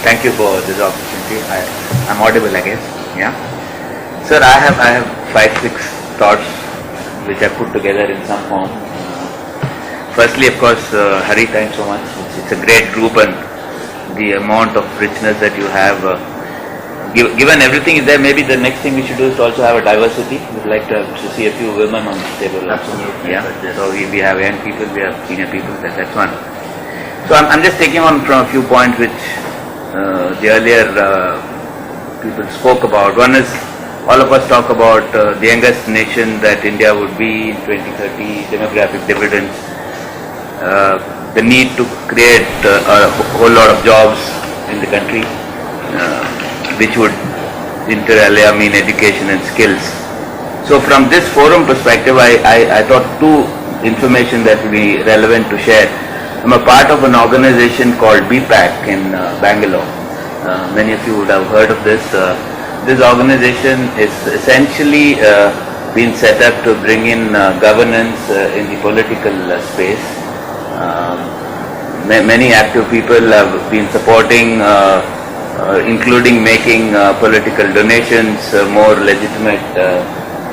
Thank you for this opportunity. I'm audible, I guess. Yeah. Sir, I have 5-6 thoughts which I put together in some form. Firstly, of course, Hari, thanks so much. It's a great group, and the amount of richness that you have. Given everything is there, maybe the next thing we should do is to also have a diversity. We'd like to see a few women on the table. Absolutely. Yeah. So we have young people, we have senior people. That's one. So I'm just taking on from a few points which the earlier people spoke about. One is, all of us talk about the youngest nation that India would be in 2030, demographic dividends, the need to create a whole lot of jobs in the country, which would inter alia mean education and skills. So from this forum perspective, I thought two information that would be relevant to share. I'm a part of an organization called BPAC in Bangalore. Many of you would have heard of this. This organization is essentially been set up to bring in governance in the political space. Many active people have been supporting, including making political donations more legitimate,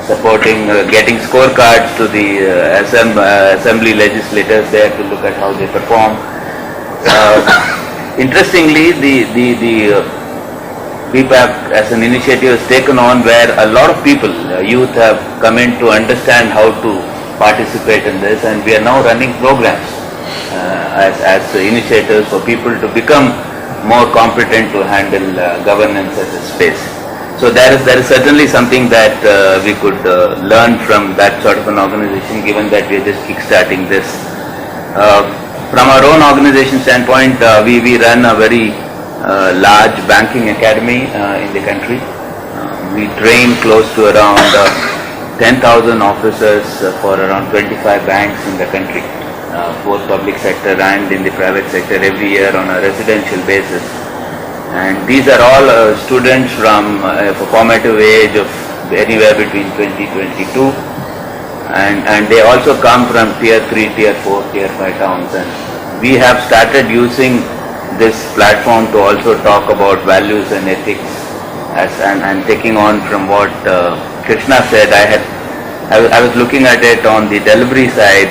supporting, getting scorecards to the assembly legislators there to look at how they perform. Interestingly, the BPAP as an initiative is taken on where a lot of people, youth, have come in to understand how to participate in this, and we are now running programs as initiators for people to become more competent to handle governance as a space. So there is certainly something that we could learn from that sort of an organization, given that we are just kickstarting this. From our own organization standpoint, we run a very large banking academy in the country. We train close to around 10,000 officers for around 25 banks in the country, both public sector and in the private sector, every year on a residential basis. And these are all students from a formative age of anywhere between 20-22, and they also come from tier 3, tier 4, tier 5 towns. And we have started using this platform to also talk about values and ethics, and taking on from what Krishna said. I was looking at it on the delivery side.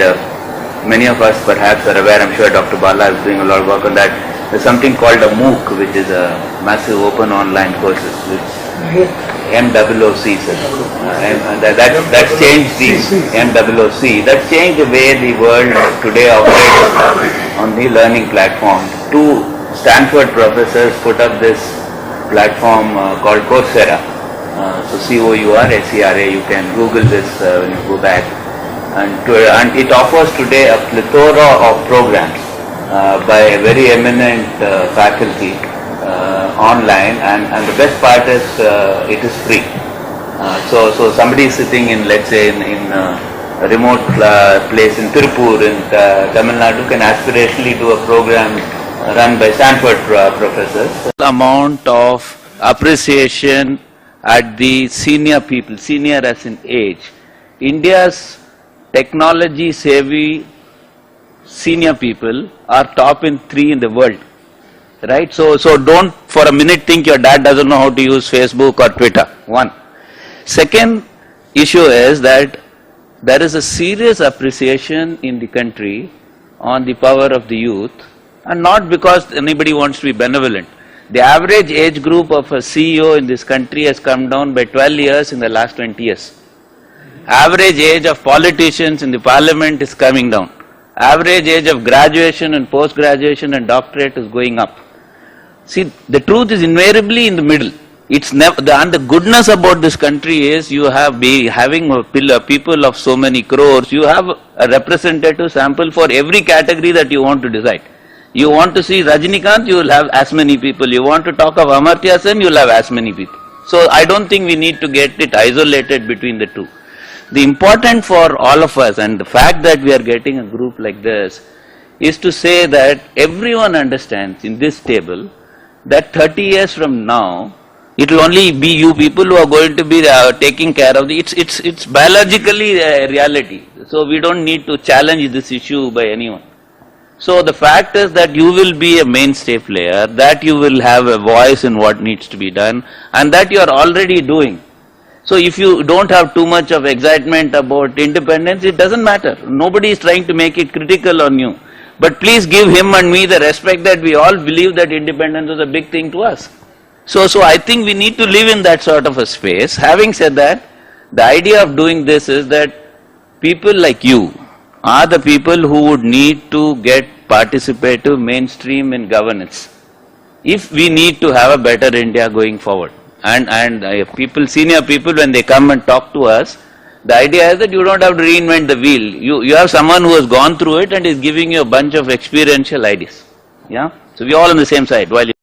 Many of us perhaps are aware, I'm sure Dr. Bala is doing a lot of work on that. There's something called a MOOC, which is a massive open online courses, which MOOC, and that's changed the MOOC. That's changed the way the world today operates on the learning platform. Two Stanford professors put up this platform called Coursera. So Coursera, you can Google this when you go back. And it offers today a plethora of programs by a very eminent faculty online, and the best part is it is free. So somebody sitting in, let's say, in a remote place in Tirupur in Tamil Nadu can aspirationally do a program run by Stanford professors. Amount of appreciation at the senior people, senior as in age. India's technology savvy senior people are top in 3 in the world, right? So don't for a minute think your dad doesn't know how to use Facebook or Twitter. One. Second issue is that there is a serious appreciation in the country on the power of the youth, and not because anybody wants to be benevolent. The average age group of a CEO in this country has come down by 12 years in the last 20 years. Average age of politicians in the parliament is coming down. Average age of graduation and post-graduation and doctorate is going up. See, the truth is invariably in the middle. It's never, and the goodness about this country is you have having people of so many crores, you have a representative sample for every category that you want to decide. You want to see Rajinikanth, you will have as many people. You want to talk of Amartya Sen, you will have as many people. So I don't think we need to get it isolated between the two. The important for all of us, and the fact that we are getting a group like this, is to say that everyone understands in this table that 30 years from now, it will only be you people who are going to be taking care of the, it's biologically a reality. So we don't need to challenge this issue by anyone. So the fact is that you will be a mainstay player, that you will have a voice in what needs to be done, and that you are already doing. So if you don't have too much of excitement about independence, it doesn't matter. Nobody is trying to make it critical on you. But please give him and me the respect that we all believe that independence is a big thing to us. So I think we need to live in that sort of a space. Having said that, the idea of doing this is that people like you are the people who would need to get participative mainstream in governance if we need to have a better India going forward. And people, senior people, when they come and talk to us, the idea is that you don't have to reinvent the wheel. You have someone who has gone through it and is giving you a bunch of experiential ideas. Yeah? So we're all on the same side. While